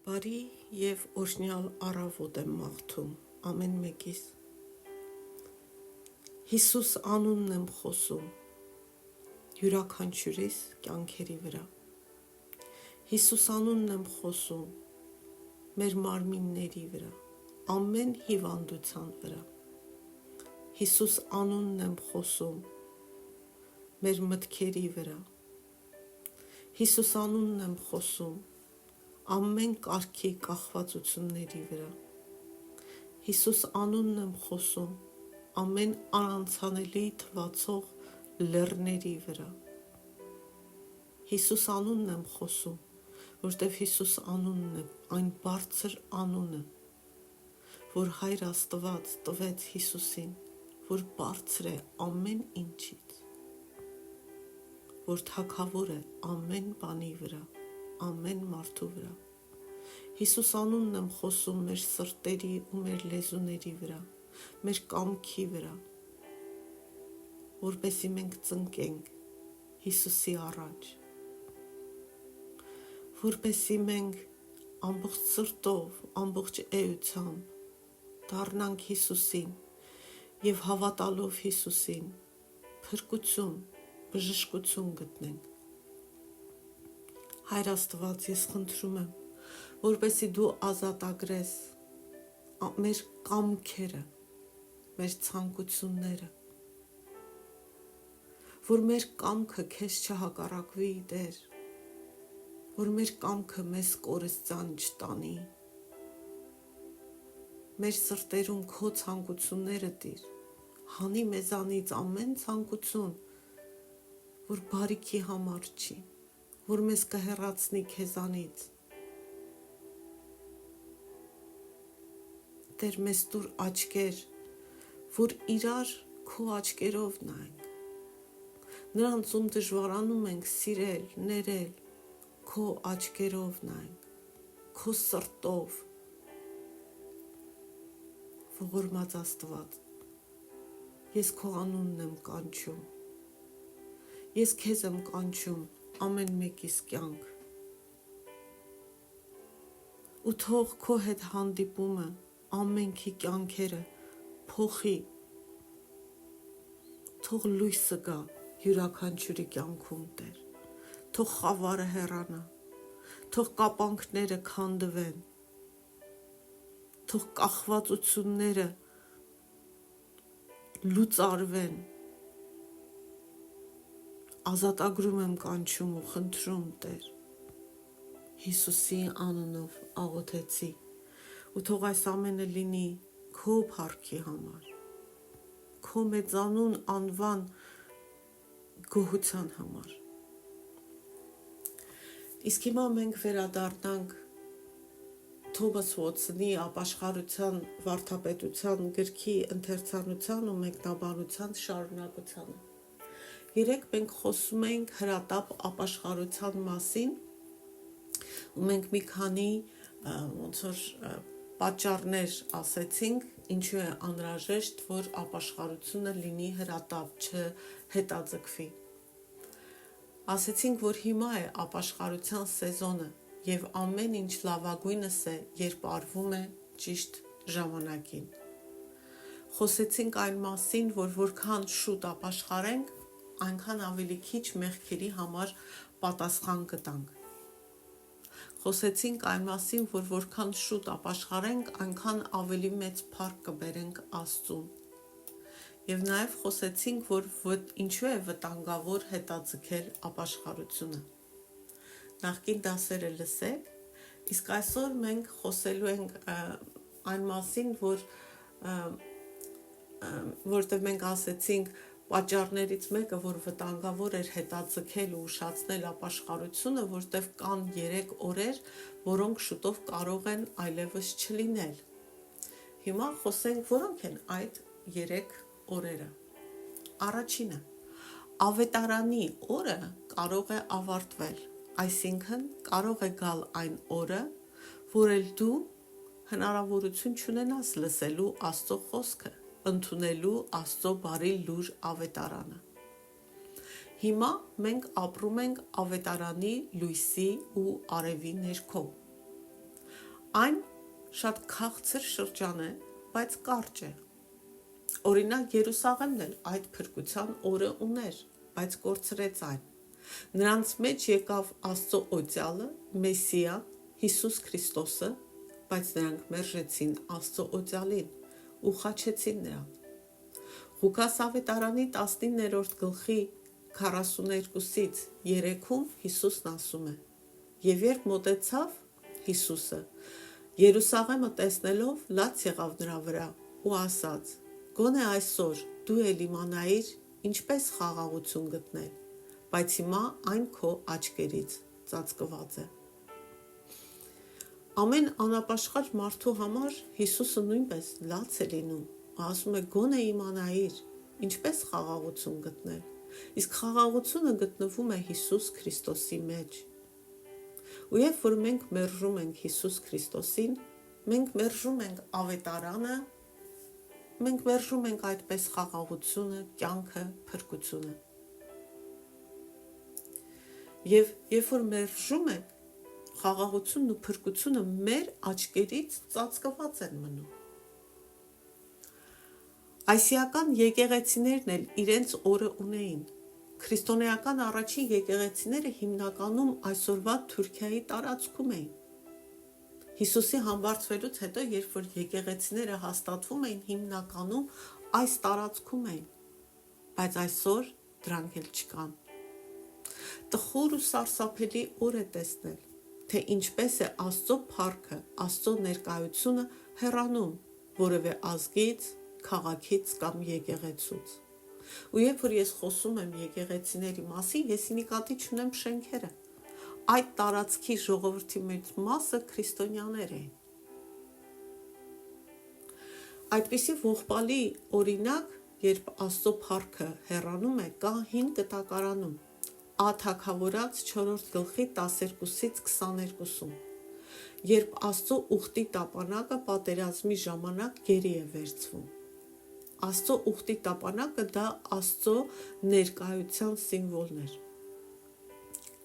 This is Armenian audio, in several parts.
Բարի և օրհնյալ առավոտ եմ մաղթում ամեն մեկիս։ Հիսուս անունն եմ խոսում յուրաքանչյուրիս կյանքերի վրա։ Հիսուս անունն եմ խոսում մեր մարմինների վրա, ամեն հիվանդության վրա։ Հիսուս անունն եմ խոսում մեր մտքերի վրա։ Հիսուս անունն եմ խոսում ամեն կարգի կախվածությունների վրա։ Հիսուս անունն եմ խոսում ամեն անանցանելի թվացող լեռների վրա։ Հիսուս անունն եմ խոսում, որտև Հիսուս անունն է այն բարձր անունը, որ Հայր Աստված տվեց Հիսուսին, որ բարձր է ամեն ինչից, որ թագավոր է ամեն բանի վրա, ամեն մարդու վրա։ Հիսուս անունն եմ խոսում մեր սրտերի ու մեր լեզուների վրա, մեր կամքի վրա, որպեսզի մենք ծնկենք Հիսուսի առաջ, որպեսզի մենք ամբողջ սրտով, ամբողջ էությամբ դառնանք Հիսուսին և հավատալով Հիսուսին փրկություն, բժշկություն գտնենք։ Հայր Աստված, ես խնդրում եմ, որպեսզի դու ազատագրես մեր կամքերը, մեր ցանկությունները, որ մեր կամքը քեզ չհակառակվի, Տեր, որ մեր կամքը մեզ կորստյան չտանի, մեր սրտերում քո ցանկությունները Տիր, հանի մեզանից ամեն ցանկություն, որ բարիքի համար չի, որ մեզ կհեռացնի քեզանից։ Տեր, մեզ տուր աչքեր, որ իրար քո աչքերով նայենք, նրանց, ում դժվարանում ենք սիրել, ներել, քո աչքերով նայենք, քո սրտով, ողորմած Աստված, ես քո անունն եմ կանչում, ես քեզ եմ կանչում ամեն մեկիս կյանք, ու թող քո հետ հանդիպումը ամենքի կյանքերը փոխի, թող լույսը գա յուրաքանչյուրի կյանքում, Տեր, թող խավարը հեռանա, թող կապանքները քանդվեն, թող կախվածությունները լուծարվեն, ազատագրում եմ կանչում ու խնդրում, Տեր, Հիսուսի անունով աղոթեցի, ու թող այս ամենը լինի քո փառքի համար, քո մեծանուն անվան գոհության համար։ Իսկ հիմա մենք վերադառնանք Թոմաս Ուոթսոնի ապաշխարության վարդապետության գրքի ընթերցանության ու մեկնաբանության շարունակությանը։ Երեկ մենք խոսում ենք հրատապ ապաշխարության մասին ու մենք մի քանի պատճառներ ասեցինք, ինչու է անհրաժեշտ, որ ապաշխարությունը լինի հրատապ, չհետաձգվի։ Ասեցինք, որ հիմա է ապաշխարության սեզոնը և ամեն ինչ լավագույնս է, երբ արվում է ճիշտ ժամանակին։ Խոսեցինք այն մասին, որ որքան շուտ ապաշխարենք, այնքան ավելի քիչ մեղքերի համար պատասխան կտանք։ Խոսեցինք այն մասին, որ որքան շուտ ապաշխարենք, այնքան ավելի մեծ փառք կբերենք Աստծուն։ Եվ նաև խոսեցինք, որ ինչու է վտանգավոր հետաձգել ապաշխարությունը։ Նախկին դասերը լսեք, իսկ այսօր մենք խոսելու ենք այն մասին, որտեղ մենք ասեցինք պատճառներից մեկը, որ վտանգավոր էր հետաձգել ու ուշացնել ապաշխարությունը, որտեղ կան 3 օրեր, որոնք շուտով կարող են այլևս չլինել։ Հիմա խոսենք, որոնք են այդ 3 օրերը։ Առաջինը, ավետարանի օրը կարող է ավարտվել, այսինքն կարող է գալ այն օրը, որ էլ դու հնարավորություն չունենաս լսելու Աստծո խոսքը, ընդունելու Աստծո բարի լուր ավետարանը։ Հիմա մենք ապրում ենք ավետարանի լույսի ու արևի ներքո։ Այն շատ քաղցր շրջան է, բայց կարճ է։ Օրինակ Երուսաղեմն էլ այդ փրկության օրը ուներ, բայց կորցրեց այն։ Նրանց մեջ եկավ Աստծո օծյալը, Մեսիա, Հիսուս Քրիստոսը, բայց նրանք մերժեցին Աստծո օծյալին ու խաչեցին նրան։ Ղուկաս ավետարանի 19-րդ գլխի 42-ից 3-ում Հիսուսն ասում է. «Եվ երբ մոտեցավ Հիսուսը, Երուսաղեմը տեսնելով լաց եղավ նրա վրա ու ասաց. «Գոնե այսօր դու էլ իմանայիր ինչպես խաղաղություն գտնել, բայց հիմա այն քո աչքերից ծածկված է»։ Ամեն անապաշխար մարդու համար Հիսուսը նույնպես լաց է լինում ու ասում է գոնե իմանայիր ինչպես խաղաղություն գտնել, իսկ խաղաղությունը գտնվում է Հիսուս Քրիստոսի մեջ։ Ու երբ որ մենք մերժում ենք Հիսուս Քրիստոսին, մենք մերժում ենք ավետարանը, մենք մերժում ենք այդպես խաղաղությունը, կյանքը, փրկությունը։ Եվ երբ որ մերժում ենք, խաղաղությունն ու փրկությունը մեր աչքերից ծածկված են մնում։ Այսիական եկեղեցիներն էլ իրենց օրը ունեին։ Քրիստոնեական առաջին եկեղեցիները հիմնականում այսօրվա Թուրքիայի տարածքում էին։ Հիսուսի համբարձվելուց հետո, երբ որ եկեղեցիները հաստատվում էին, հիմնականում այս տարածքում էին, բայց այսօր դրանք էլ չկան։ Տխուր ու սարսափելի օր է տեսնել, թե ինչպես է Աստծո փառքը, Աստծո ներկայությունը հեռանում որևէ ազգից, քաղաքից կամ եկեղեցուց։ Ու երբ որ ես խոսում եմ եկեղեցիների մասին, ես նկատի չունեմ շենքերը։ Այդ տարածքի ժողովրդի մեծ մասը քրիստոնյաներ էին։ Այդպիսի ողբալի օրինակ, երբ Աստծո փառքը հեռանում է, կա հին կտակարանում, Ա Թագավորաց 4-րդ գլխի 12-ից 22-ում, երբ Աստծո ուխտի տապանակը պատերազմի ժամանակ գերի է վերցվում։ Աստծո ուխտի տապանակը դա Աստծո ներկայության սիմվոլն էր։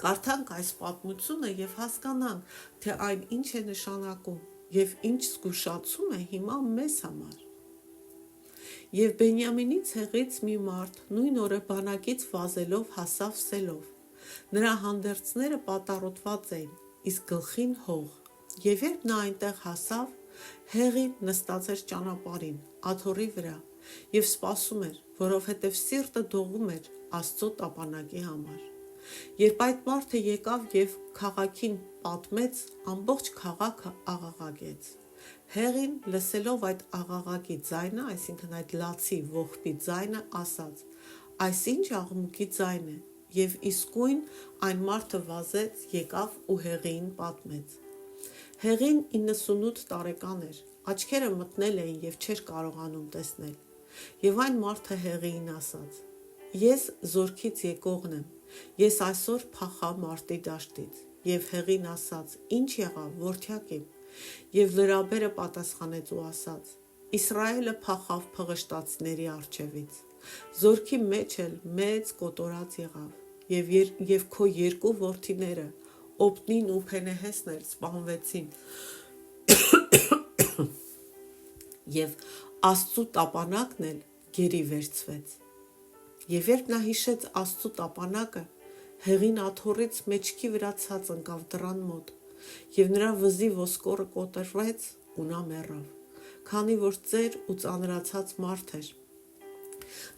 Կարդանք այս պատմությունը եւ հասկանանք, թե այն ինչ է նշանակում եւ ինչ զգուշացում է հիմա մեզ համար։ Եվ Բենյամինի ցեղից մի մարդ նույն օրը բանակից վազելով հասավ Սելով։ Նրա հանդերձները պատառոտված էին, իսկ գլխին հող։ Եվ երբ նա այնտեղ հասավ, հեղին նստած էր ճանապարհին, աթոռի վրա, եւ սպասում էր, որովհետեւ սիրտը դողում էր Աստծո տապանակի համար։ Երբ այդ մարդը եկավ եւ քաղաքին պատմեց, ամբողջ քաղաքը աղաղակեց։ Հեղին լսելով այդ աղաղակի ձայնը, այսինքն այդ լացի ողբի ձայնը, ասաց. «Այս ինչ աղմուկի ձայն է», եւ իսկույն այն մարդը վազեց, եկավ ու Հեղիին պատմեց։ Հեղին 98 տարեկան էր, աչքերը մտնել էին եւ չէր կարողանում տեսնել։ Եվ այն մարդը Հեղիին ասաց. «Ես զորքից եկողն եմ, ես այսօր փախա մարտի դաշտից»։ Եվ Հեղին ասաց. «Ինչ եղավ, որդյակ իմ»։ Եվ լրաբերը պատասխանեց ու ասաց. «Իսրայելը փախավ փղշտացիների առջևից, զորքի մեջ էլ մեծ կոտորած եղավ, եւ քո երկու որդիները, Օպնին ու Փենեհեսն էլ սպանվեցին, եւ Աստծու տապանակն էլ գերի վերցվեց»։ Եվ երբ նա հիշեց Աստծու տապանակը, Հեղին աթոռից մեջքի վրա ցած ընկավ դռան մոտ, եւ նրա վզի ոսկորը կոտրվեց ու նա մեռավ, քանի որ ծեր ու ծանրացած մարդ էր։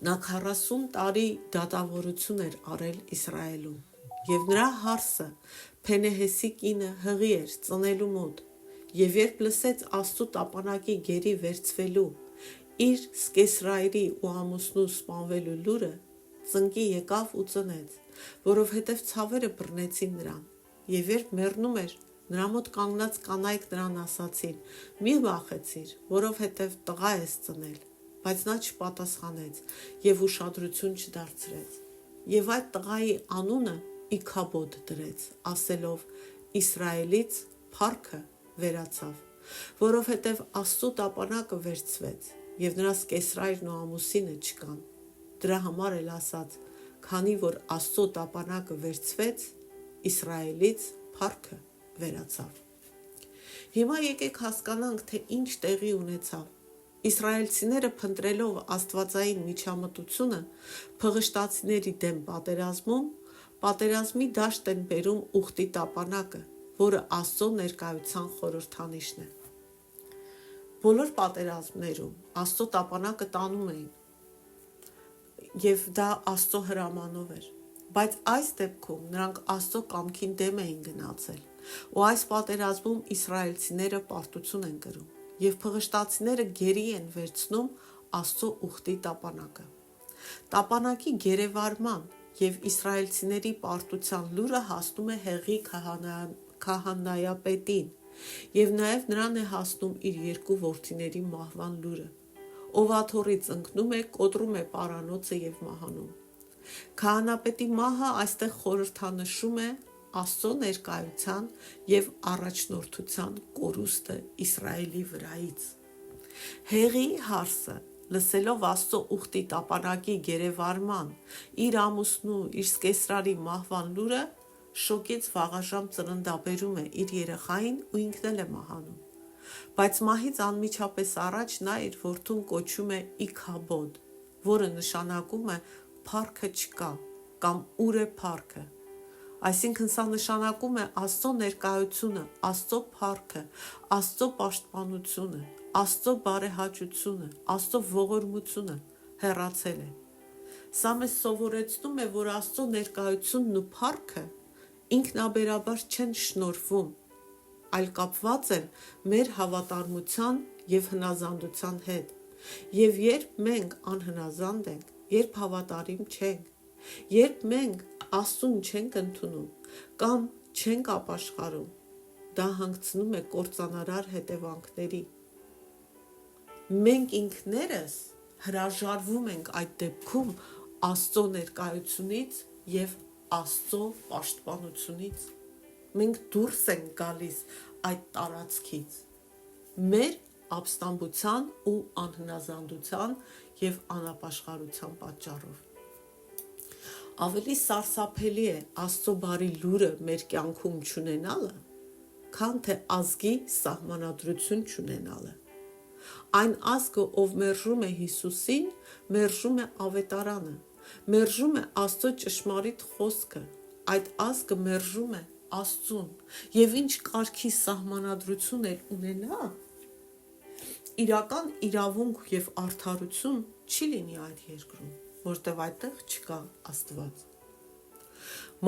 Նա 40 տարի դատավորություն էր արել Իսրայելում, եւ նրա հարսը Փենեհեսի կինը Հղի էր ծնելու մոտ, եւ երբ լսեց Աստծու տապանակի գերի վերցվելու, իր սկեսրայրի ու ամուսնու սպանվելու լուրը, ծնկի եկավ ու ծնեց, որովհետև ցավերը բռնեցին նրան, եւ երբ մեռնում էր, նրա մոտ կանգնած կանայք նրան ասացին. «Մի վախեցիր, որովհետև տղա ես ծնել», բայց նա չպատասխանեց եւ ուշադրություն չդարձրեց։ Եվ այդ տղայի անունը Իքաբոդ դրեց, ասելով. «Իսրայելից փառքը վերացավ», որովհետև Աստծու տապանակը վերցվեց, եւ նրա սկեսրայրն ու ամուսինը չկան։ Դրա համար էլ ասաց. «Քանի որ Աստծո տապանակը վերցվեց, Իսրայելից փառքը վերացավ»։ Հիմա եկեք հասկանանք, թե ինչ տեղի ունեցավ։ Իսրայելցիները փնտրելով աստվածային միջամտությունը փղշտացիների դեմ պատերազմում, պատերազմի դաշտ են բերում ուխտի տապանակը, որը Աստծո ներկայության խորհրդանիշն է։ Բոլոր պատերազմներում Աստծո տապանակը տանում էին, եւ դա Աստծո հրամանով էր, բայց այս դեպքում նրանք Աստծո կամքին դեմ էին գնացել, ու այս պատերազմում իսրայելցիները պարտություն են կրում, եւ փղշտացիները գերի են վերցնում Աստծո ուխտի տապանակը։ Տապանակի գերեվարման եւ իսրայելցիների պարտության լուրը հասնում է Հեղի քահանայապետին, եւ նաեւ նրան է հասնում իր երկու որդիների մահվան լուրը, ով աթոռից ընկնում է, կոտրում է պարանոցը եւ մահանում։ Քահանապետի մահը այստեղ խորհրդանշում է Աստծո ներկայության եւ առաջնորդության կորուստը Իսրայելի վրայից։ Հեղի հարսը, լսելով Աստծո ուխտի տապանակի գերեվարման, իր ամուսնու, իր սկեսրարի մահվան լուրը, շոկից վաղաժամ ծննդաբերում է իր երեխային ու ինքն էլ է մահանում։ Բայց մահից անմիջապես առաջ նա իր որդուն կոչում է Իքաբոդ, որը նշանակում է փառքը չկա կամ ուր է փառքը։ Այսինքն սա նշանակում է Աստծո ներկայությունը, Աստծո փառքը, Աստծո պաշտպանությունը, Աստծո բարեհաճությունը, Աստծո ողորմությունը հեռացել է։ Սա մեզ սովորեցնում է, որ Աստծո ներկայությունն ու փառքը ինքնաբերաբար չեն շնորհվում, այլ կապված են մեր հավատարմության եւ հնազանդության հետ։ Եվ երբ մենք անհնազանդ ենք, երբ հավատարիմ չենք, երբ մենք Աստծուն չենք ընդունում կամ չենք ապաշխարում, դա հանգցնում է կործանարար հետևանքների։ Մենք ինքներս հրաժարվում ենք այդ դեպքում Աստծո ներկայությունից եւ Աստծո պաշտպանությունից։ Մենք դուրս ենք գալիս այդ տարածքից մեր ապստամբության ու անհնազանդության եւ անապաշխարության պատճառով։ Ավելի սարսափելի է Աստծո բարի լուրը մեր կյանքում չունենալը, քան թե ազգի սահմանադրություն չունենալը։ Այն ազգը, ով մերժում է Հիսուսին, մերժում է ավետարանը, մերժում է Աստծո ճշմարիտ խոսքը, այդ ազգը մերժում է Աստծուն, եւ ինչ կարգի սահմանադրություն էլ ունենա, իրական իրավունք եւ արդարություն չի լինի այդ երկրում, որտեղ այդտեղ չկա Աստված։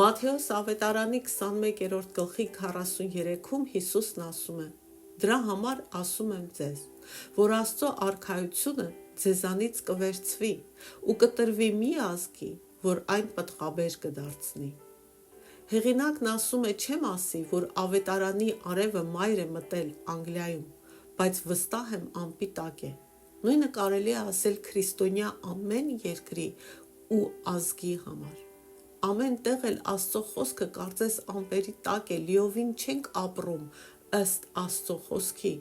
Մատթեոս ավետարանի 21-րդ գլխի 43-ում Հիսուսն ասում է. «Դրա համար ասում եմ ձեզ, որ Աստծո արքայությունը ձեզանից կվերցվի ու կտրվի մի ազգի, որ այն պտղաբեր կդարձնի»։ Հեղինակն ասում է չեմ ասի, որ ավետարանի արևը մայր է մտել Անգլիայում, բայց վստահ եմ ամպի տակ է։ Նույնը կարելի է ասել քրիստոնյա ամեն երկրի ու ազգի համար։ Ամեն տեղ էլ Աստծո խոսքը կարծես ամպերի տակ է, լիովին չենք ապրում ըստ Աստծո խոսքի,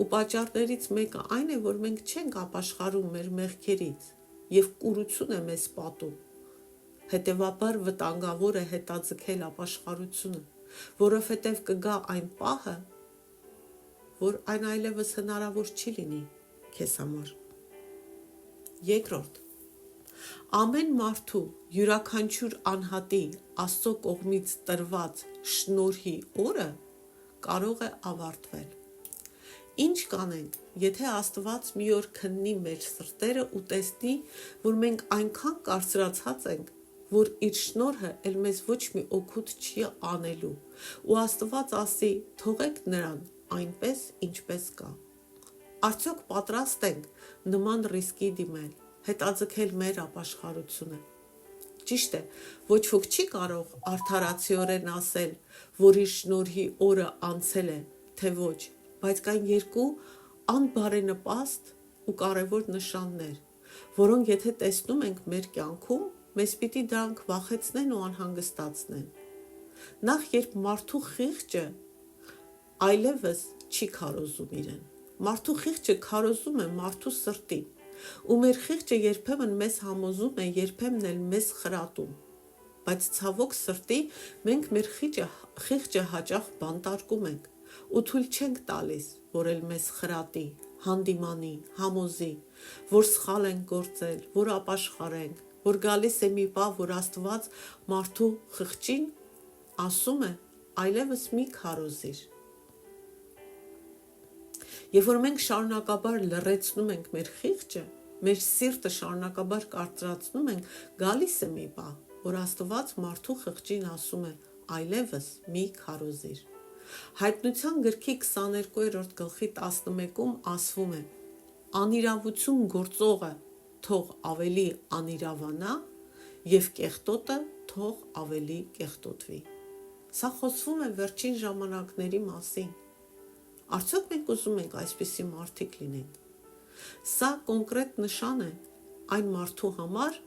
ու պատճառներից մեկը այն է, որ մենք չենք ապաշխարում մեր մեղքերից եւ կուրություն է մեզ պատում։ Հետևաբար վտանգավոր է հետաձգել ապաշխարությունը, որովհետև կգա այն պահը, որ այն այլևս հնարավոր չի լինի քեզ համար։ Երկրորդ, ամեն մարդու յուրաքանչյուր անհատի Աստծո կողմից տրված շնորհի օրը կարող է ավարտվել։ Ինչ կանենք, եթե Աստված մի օր քննի մեր սրտերը ու տեսնի, որ մենք այնքան կարծրացած ենք, որ իր շնորհը էլ մեզ ոչ մի օգուտ չի անելու, ու Աստված ասի. թողեք նրան այնպես, ինչպես կա։ Արդյոք պատրաստ ենք նման ռիսկի դիմել, հետաձգել մեր ապաշխարությունը։ Ճիշտ է, ոչ ոք չի կարող արդարացիորեն ասել, որ իր շնորհի օրը անցել է, թե ոչ, բայց կան երկու անբարենպաստ ու կարևոր նշաններ, որոնք եթե տեսնում ենք մեր կյանքում, մեզ պիտի դրանք վախեցնեն ու անհանգստացնեն։ Նախ, երբ մարդու խիղճը այլևս չի քարոզում իրեն։ Մարդու խիղճը քարոզում է մարդու սրտին, ու մեր խիղճը երբեմն մեզ համոզում է, երբեմն էլ մեզ խրատում։ Բայց ցավոք սրտի մենք մեր խիղճը հաճախ բանտարկում ենք, ու թույլ չենք տալիս, որ էլ մեզ խրատի, հանդիմանի, համոզի, որ սխալ ենք գործել, որ ապաշխարենք, որ գալիս է մի պահ, որ Աստված մարդու խղճին ասում է այլևս մի քարոզիր։ Եվ որ մենք շարունակաբար լռեցնում ենք մեր խիղճը, մեր սիրտը շարունակաբար կարծրացնում ենք, գալիս է մի պահ, որ Աստված մարդու խղճին ասում է այլևս մի քարոզիր։ Հայտնության գրքի 22-րդ գլխի 11-ում ասվում է. անիրավություն գործողը թող ավելի անիրավանա և կեղտոտը թող ավելի կեղտոտվի։ Սա խոսվում է վերջին ժամանակների մասին։ Արդյոք մենք ուզում ենք այսպիսի մարդիկ լինենք։ Սա կոնկրետ նշան է այն մարդու համար,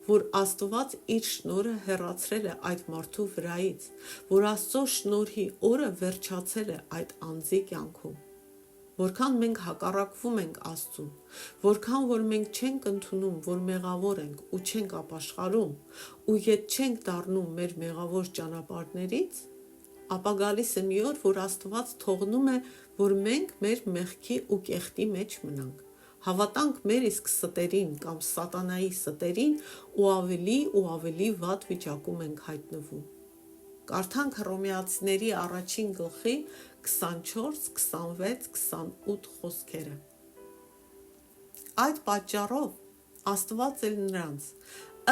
որ Աստված իր շնորհը հեռացրել է այդ մարդու վրայից, որ Աստծո շնորհի օրը վերջացել է այդ անձի կյանքում։ Որքան մենք հակառակվում ենք Աստծուն, որքան որ մենք չենք ընդունում, որ մեղավոր ենք ու չենք ապաշխարում ու ետ չենք դառնում մեր մեղավոր ճանապարհներից, ապա գալիս է մի օր, որ Աստված թողնում է, որ մենք մեր մեղքի ու կեղտի մեջ մնանք, հավատանք մեր իսկ ստերին կամ սատանայի ստերին ու ավելի վատ վիճակում ենք հայտնվում։ Կարդանք Հռոմեացիների առաջին գլխի 24, 26, 28 խոսքերը։ Այդ պատճառով Աստված էլ նրանց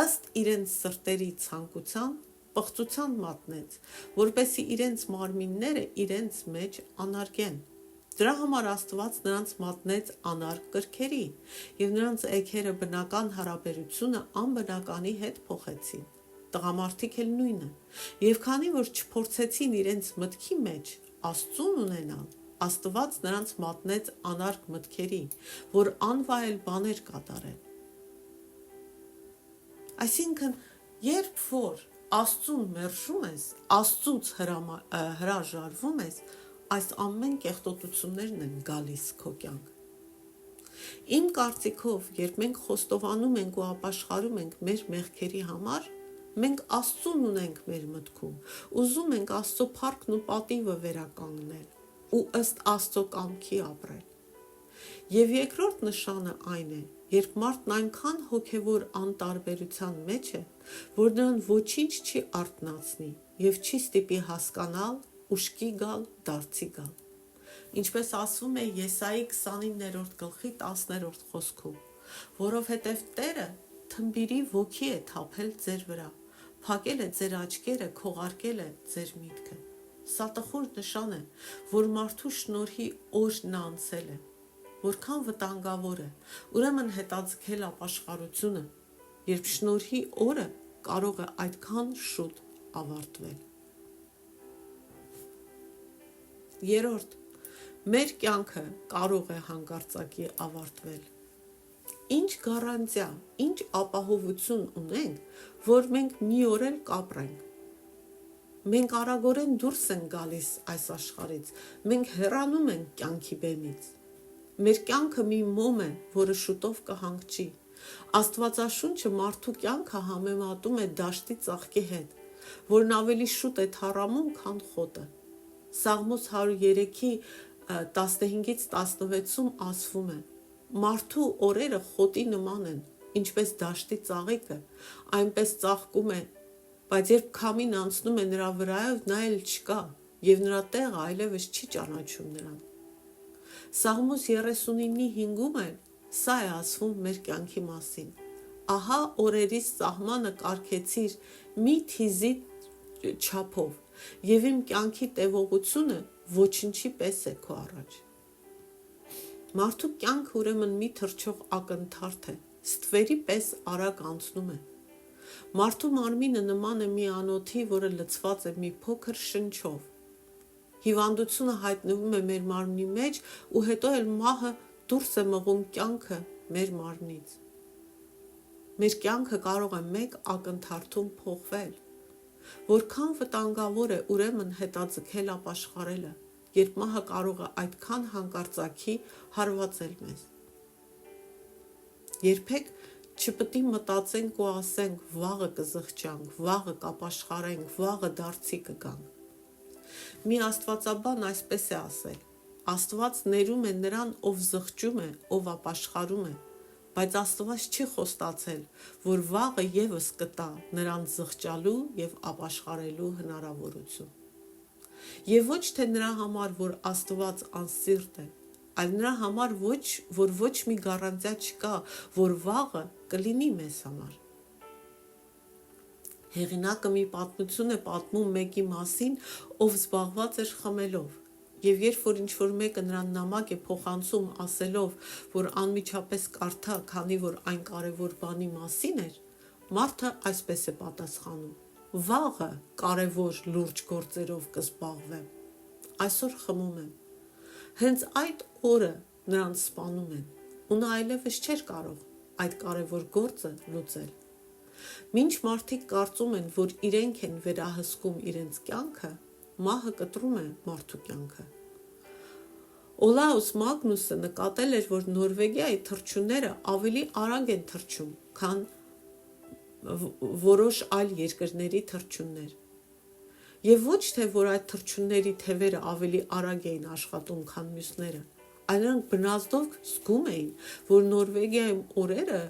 ըստ իրենց սրտերի ցանկության պղծության մատնեց, որպեսզի իրենց մարմինները իրենց մեջ անարգեն։ Դրա համար Աստված նրանց մատնեց անարգ կրքերի, և նրանց էգերը բնական հարաբերությունը անբնականի հետ փոխեցին։ Տղամարդիկ էլ նույնը, և քանի որ չփորձեցին իրենց մտքի մեջ Աստծուն ունենալ, Աստված նրանց մատնեց անարգ մտքերի, որ անվայել բաներ կատարեն։ Այսինքն, երբ որ Աստծուն մերժում ես, Աստծուց հրաժարվում ես, այս ամեն կեղտոտություններն են գալիս քո կյանք։ Իմ կարծիքով, երբ մենք խոստովանում ենք ու ապաշխարում ենք մեր մեղքերի համար, մենք Աստծուն ունենք մեր մտքում, ուզում ենք Աստծո փառքն ու պատիվը վերականգնել ու ըստ Աստծո կամքի ապրել։ Եվ երկրորդ նշանը այն է, երբ մարդն այնքան հոգևոր անտարբերության մեջ է, որ նրան ոչինչ չի արթնացնի և չի ստիպի հասկանալ, ուշքի գալ, դարձի գալ։ Ինչպես ասվում է Եսայի 29-րդ գլխի 10-րդ խոսքում, որովհետև Տերը թմբիրի ոգի է թափել ձեր վրա, փակել է ձեր աչքերը, քողարկել է ձեր միտքը։ Սա տխուր նշան է, որ մարդու շնորհի օրն անցել է, որքան վտանգավոր է, ուրեմն հետաձգել ապաշխարությունը, երբ շնորհի օրը կարող է այդքան շուտ ավարտվել։ Երրորդ, մեր կյանքը կարող է հանկարծակի ավարտվել։ Ինչ գառանտիա, ինչ ապահովություն ունենք, որ մենք մի օր էլ կապրենք։ Մենք արագորեն դուրս ենք գալիս այս աշխարհից, մենք հեռանում ենք կյանքի բեմից։ Մեր կյանքը մի մոմ է, որը շուտով կհանգչի։ Աստվածաշունչը մարդու կյանքը համեմատում է դաշտի ծաղկի հետ, որն ավելի շուտ է թառամում, քան խոտը։ Սաղմոս 103-ի 15-ից 16-ում ասվում է. մարդու օրերը խոտի նման են, ինչպես դաշտի ծաղիկը, այնպես ծաղկում է, բայց երբ քամին անցնում է նրա վրայով, նա էլ չկա, և նրա տեղը այլևս չի ճանաչում նրան։ Սաղմոս 39-5-ում էլ սա է ասվում մեր կյանքի մասին. ահա օրերիս սահմանը կարգեցիր մի թիզի չափով, և իմ կյանքի տևողությունը ոչնչի պես է քո առաջ։ Մարդու կյանքը ուրեմն մի թռչող ակնթարթ է, ստվերի պես արագ անցնում է։ Մարդու մարմինը նման է մի անոթի, որը լցված է մի փոքր շնչով։ Հիվանդությունը հայտնվում է մեր մարմնի մեջ ու հետո էլ մահը դուրս է մղում կյանքը մեր մարմնից։ Մեր կյանքը կարող է մեկ ակնթարթում փոխվել։ Որքան վտանգավոր է ուրեմն հետաձգել ապաշխարելը, երբ մահը կարող է այդքան հանկարծակի հարվածել մեզ։ Երբեք չպետք է մտածենք ու ասենք վաղը կզղջանք, վաղը կապաշխարենք, վաղը դարձի կգանք։ Մի աստվածաբան այսպես է ասել. Աստված ներում է նրան, ով զղջում է, ով ապաշխարում է, բայց Աստված չի խոստացել, որ վաղը ևս կտա նրան զղջալու եւ ապաշխարելու հնարավորություն։ Եվ ոչ թե նրա համար, որ Աստված անսիրտ է, այլ նրա համար, որ ոչ մի գառանտիա չկա, որ վաղը կլինի մեզ համար։ Հեղինակը մի պատմություն է պատմում մեկի մասին, ով զբաղված էր խմելով, եւ երբ որ ինչ-որ մեկը նրան նամակ է փոխանցում ասելով, որ անմիջապես կարդա, քանի որ այն կարևոր բանի մասին էր, մարդը այսպես է պատասխանում. «Վաղը կարևոր լուրջ գործերով կզբաղվեմ, այսօր խմում եմ»։ Հենց այդ օրը նրան սպանում են, ու նա այլևս չէր կարող այդ կարևոր գործը լուծել։ Մինչ մարդիկ կարծում են, որ իրենք են վերահսկում իրենց կյանքը, մահը կտրում է մարդու կյանքը։ Օլաուս Մագնուսը նկատել էր, որ Նորվեգիայի թռչունները ավելի արագ են թռչում, քան որոշ այլ երկրների թռչուններ։ Եվ ոչ թե, որ այդ թռչունների թևերը ավելի արագ էին աշխատում, քան մյուսները, այլ նրանք բնազդով զգում էին, որ Նորվեգիայում օրերը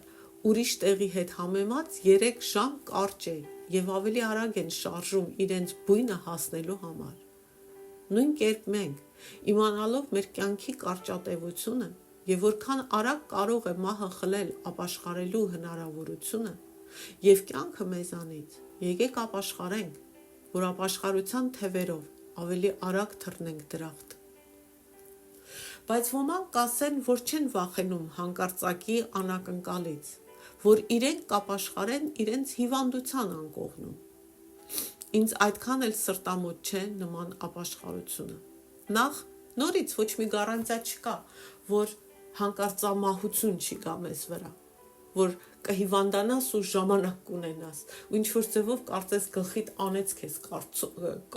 ուրիշ տեղի հետ համեմած 3 ժամ կարճ է եւ ավելի արագ են շարժում իրենց բույնը հասնելու համար։ Նույն կերպ մենք, իմանալով մեր կյանքի կարճատևությունը եւ որքան արագ կարող է մահը խլել ապաշխարելու հնարավորությունը եւ կյանքը մեզանից, եկեք ապաշխարենք, որ ապաշխարության թևերով ավելի արագ թռնենք դրախտ։ Բայց ոմանք կասեն, որ չեն վախենում հանկարծակի անակնկալից, որ իրենք կապաշխարեն իրենց հիվանդության անկողնում։ Ինձ այդքան էլ սրտամոտ չէ նման ապաշխարությունը։ Նախ նորից ոչ մի գառանտիա չկա, որ հանկարծամահություն չի գա մեզ վրա, որ կհիվանդանաս ու ժամանակ կունենաս, ու ինչ-որ ձևով կարծես գլխիդ անեցք ես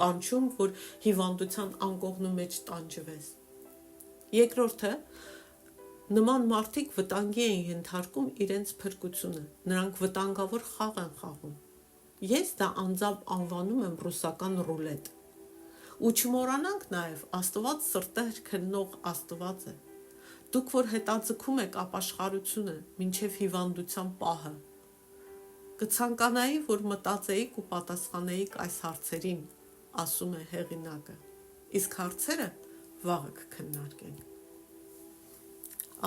կանչում, որ հիվանդության անկողնու մեջ տանջվես։ Երկրորդը, նման մարդիկ վտանգի են ենթարկում իրենց փրկությունը, նրանք վտանգավոր խաղ են խաղում։ Ես դա անձամբ անվանում եմ ռուսական ռուլետ։ Ու չմոռանանք նաև, Աստված սրտեր քննող Աստված է։ Դուք որ հետաձգում եք ապաշխարությունը մինչև հիվանդության պահը, կցանկանայի, որ մտածեիք ու պատասխանեիք այս հարցերին, ասում է հեղինակը, իսկ հարցերը վաղը կքննարկենք։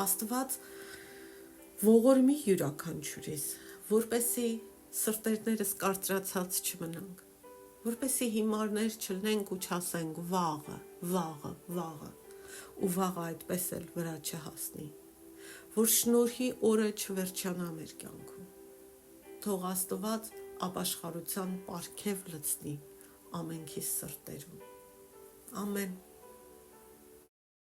Աստված ողորմի յուրաքանչյուրիս, որպեսի սրտերներս կարծրացած չմնանք, որպեսի հիմարներ չլնենք ու չասենք վաղը, ու վաղը այդպես էլ վրա չհասնի, որ շնորհի օրը չվերջանա մեր կյանքում։ Թող Աստված ապաշխարության պարգև լցնի ամենքիս սրտերում։ Ամեն։